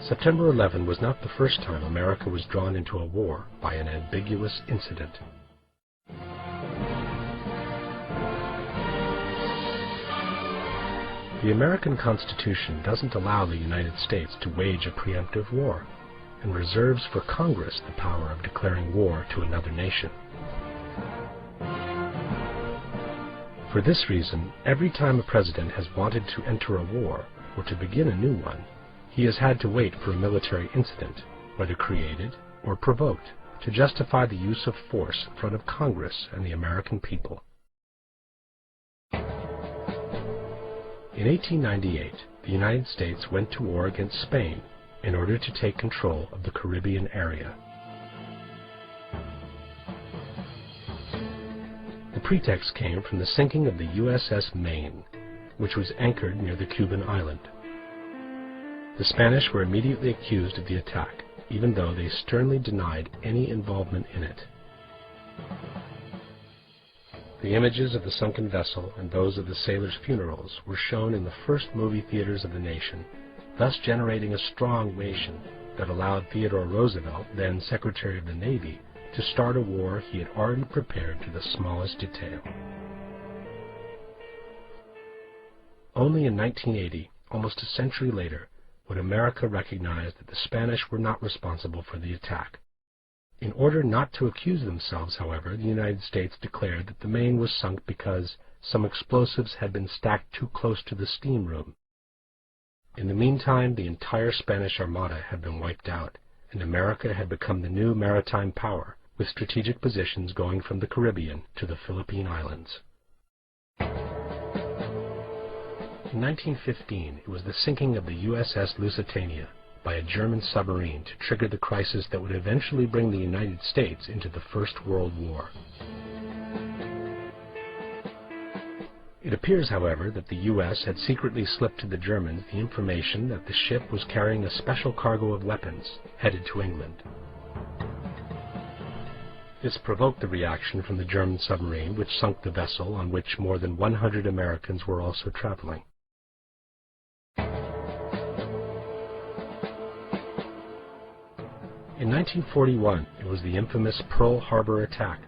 September 11 was not the first time America was drawn into a war by an ambiguous incident. The American Constitution doesn't allow the United States to wage a preemptive war, and reserves for Congress the power of declaring war to another nation. For this reason, every time a president has wanted to enter a war or to begin a new one, he has had to wait for a military incident, whether created or provoked, to justify the use of force in front of Congress and the American people. In 1898, the United States went to war against Spain in order to take control of the Caribbean area. The pretext came from the sinking of the USS Maine, which was anchored near the Cuban island. The Spanish were immediately accused of the attack, even though they sternly denied any involvement in it. The images of the sunken vessel and those of the sailors' funerals were shown in the first movie theaters of the nation, thus generating a strong ovation that allowed Theodore Roosevelt, then Secretary of the Navy, to start a war he had already prepared to the smallest detail. Only in 1980, almost a century later, would America recognize that the Spanish were not responsible for the attack. In order not to accuse themselves, however, the United States declared that the Maine was sunk because some explosives had been stacked too close to the steam room. In the meantime, the entire Spanish Armada had been wiped out, and America had become the new maritime power, with strategic positions going from the Caribbean to the Philippine Islands. In 1915, it was the sinking of the USS Lusitania by a German submarine to trigger the crisis that would eventually bring the United States into the First World War. It appears, however, that the U.S. had secretly slipped to the Germans the information that the ship was carrying a special cargo of weapons headed to England. This provoked the reaction from the German submarine, which sunk the vessel on which more than 100 Americans were also traveling. In 1941, it was the infamous Pearl Harbor attack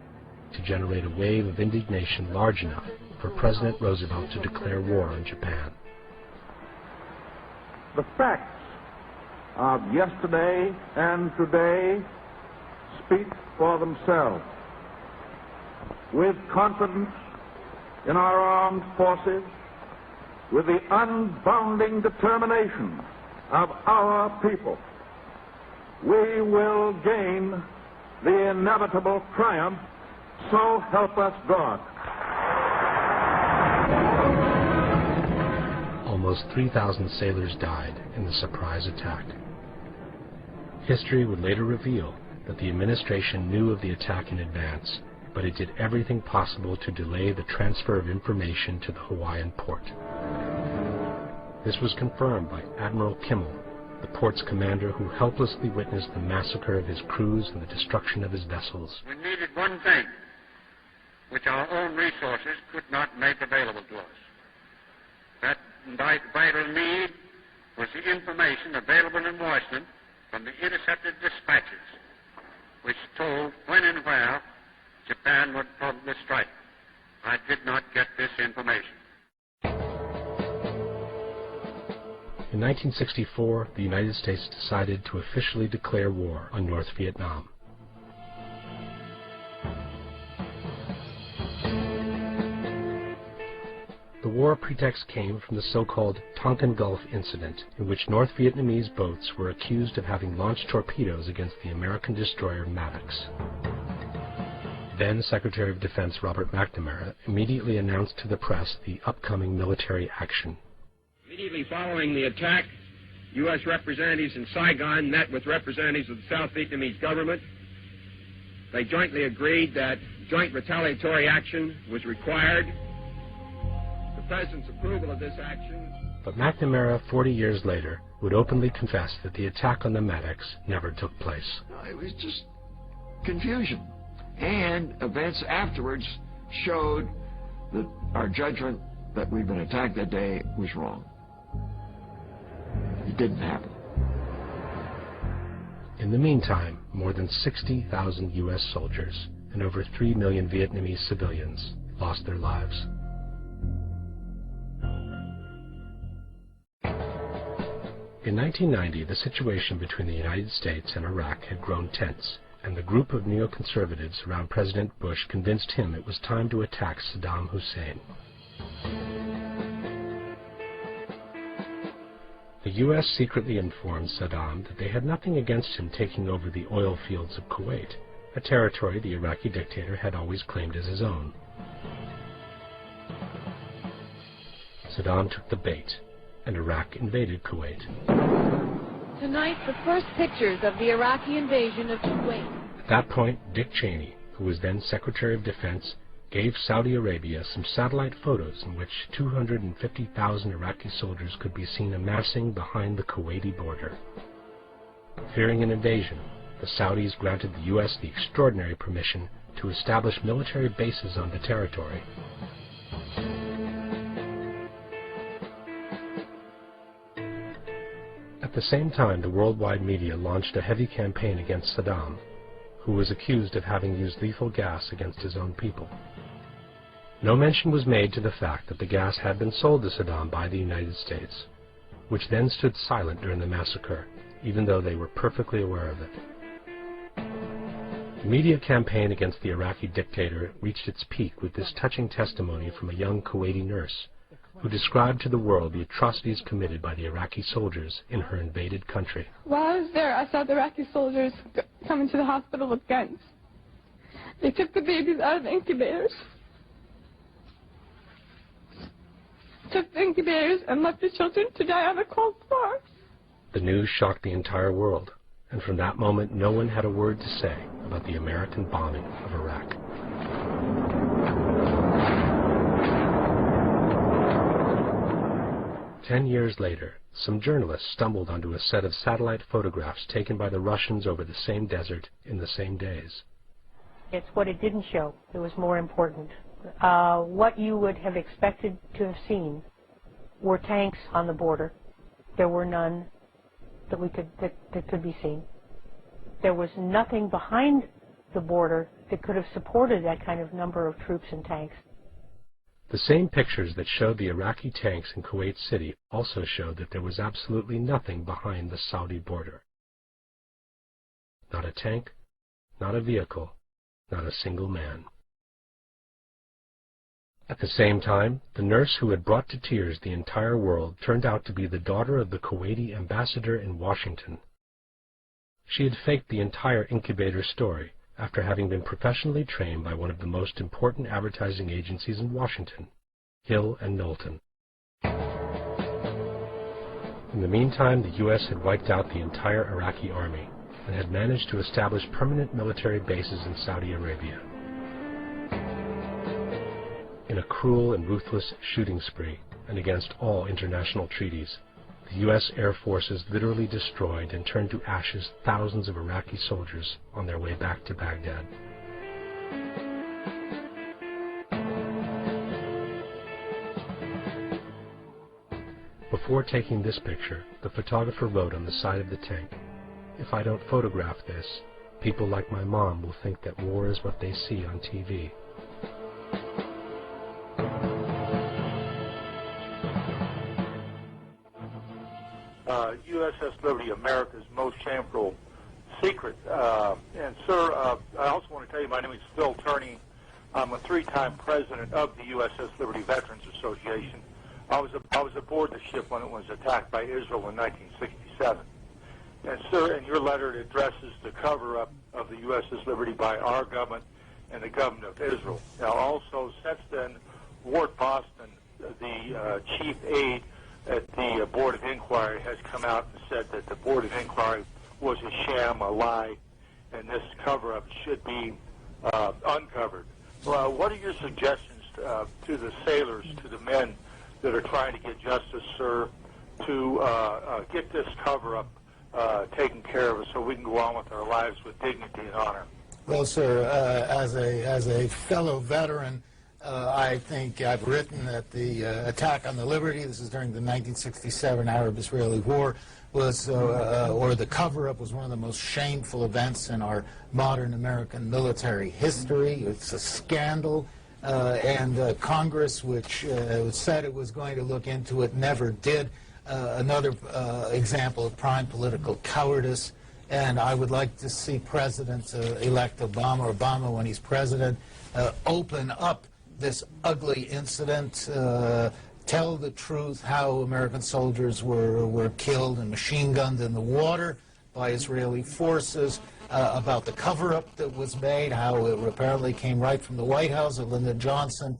to generate a wave of indignation large enough for President Roosevelt to declare war on Japan. The facts of yesterday and today speak for themselves. With confidence in our armed forces, with the unbounding determination of our people, we will gain the inevitable triumph, so help us God. Almost 3,000 sailors died in the surprise attack. History would later reveal that the administration knew of the attack in advance, but it did everything possible to delay the transfer of information to the Hawaiian port. This was confirmed by Admiral Kimmel, the port's commander who helplessly witnessed the massacre of his crews and the destruction of his vessels. We needed one thing, which our own resources could not make available to us. That vital need was the information available in Washington from the intercepted dispatches, which told when and where Japan would probably strike. I did not get this information. In 1964, the United States decided to officially declare war on North Vietnam. The war pretext came from the so-called Tonkin Gulf incident, in which North Vietnamese boats were accused of having launched torpedoes against the American destroyer Maddox. Then Secretary of Defense Robert McNamara immediately announced to the press the upcoming military action. Immediately following the attack, U.S. representatives in Saigon met with representatives of the South Vietnamese government. They jointly agreed that joint retaliatory action was required. The President's approval of this action. But McNamara, 40 years later, would openly confess that the attack on the Maddox never took place. It was just confusion. And events afterwards showed that our judgment that we'd been attacked that day was wrong. It didn't happen. In the meantime, more than 60,000 U.S. soldiers and over 3 million Vietnamese civilians lost their lives. In 1990, the situation between the United States and Iraq had grown tense, and the group of neoconservatives around President Bush convinced him it was time to attack Saddam Hussein. The U.S. secretly informed Saddam that they had nothing against him taking over the oil fields of Kuwait, a territory the Iraqi dictator had always claimed as his own. Saddam took the bait, and Iraq invaded Kuwait. Tonight, the first pictures of the Iraqi invasion of Kuwait. At that point, Dick Cheney, who was then Secretary of Defense, gave Saudi Arabia some satellite photos in which 250,000 Iraqi soldiers could be seen amassing behind the Kuwaiti border. Fearing an invasion, the Saudis granted the U.S. the extraordinary permission to establish military bases on the territory. At the same time, the worldwide media launched a heavy campaign against Saddam, who was accused of having used lethal gas against his own people. No mention was made to the fact that the gas had been sold to Saddam by the United States, which then stood silent during the massacre, even though they were perfectly aware of it. The media campaign against the Iraqi dictator reached its peak with this touching testimony from a young Kuwaiti nurse, who described to the world the atrocities committed by the Iraqi soldiers in her invaded country. While I was there, I saw the Iraqi soldiers come into the hospital with guns. They took the babies out of the incubators, and left the children to die on the cold floor. The news shocked the entire world, and from that moment no one had a word to say about the American bombing of Iraq. Ten years later, some journalists stumbled onto a set of satellite photographs taken by the Russians over the same desert in the same days. It's what it didn't show that was more important. What you would have expected to have seen were tanks on the border. There were none that could be seen. There was nothing behind the border that could have supported that kind of number of troops and tanks. The same pictures that showed the Iraqi tanks in Kuwait City also showed that there was absolutely nothing behind the Saudi border. Not a tank, not a vehicle, not a single man. At the same time, the nurse who had brought to tears the entire world turned out to be the daughter of the Kuwaiti ambassador in Washington. She had faked the entire incubator story after having been professionally trained by one of the most important advertising agencies in Washington, Hill and Knowlton. In the meantime, the U.S. had wiped out the entire Iraqi army and had managed to establish permanent military bases in Saudi Arabia. In a cruel and ruthless shooting spree, and against all international treaties, the U.S. Air Forces literally destroyed and turned to ashes thousands of Iraqi soldiers on their way back to Baghdad. Before taking this picture, the photographer wrote on the side of the tank, "If I don't photograph this, people like my mom will think that war is what they see on TV." USS Liberty, America's most shameful secret. And sir, I also want to tell you my name is Phil Turney. I'm a three-time president of the USS Liberty Veterans Association. I was aboard the ship when it was attacked by Israel in 1967. And sir, in your letter it addresses the cover-up of the USS Liberty by our government and the government of Israel. Now also, since then, Ward Boston, the chief aide at the Board of Inquiry, has come out and said that the Board of Inquiry was a sham, a lie, and this cover-up should be uncovered. What are your suggestions to the sailors, to the men that are trying to get justice, sir, to get this cover-up taken care of so we can go on with our lives with dignity and honor? Well, sir, as a fellow veteran, I think I've written that the attack on the Liberty, this is during the 1967 Arab-Israeli War, was, or the cover-up was one of the most shameful events in our modern American military history. It's a scandal, and Congress, which said it was going to look into it, never did. Another example of prime political cowardice. And I would like to see President-elect Obama, when he's president, open up this ugly incident, tell the truth how American soldiers were killed and machine gunned in the water by Israeli forces, about the cover-up that was made, how it apparently came right from the White House, that Lyndon Johnson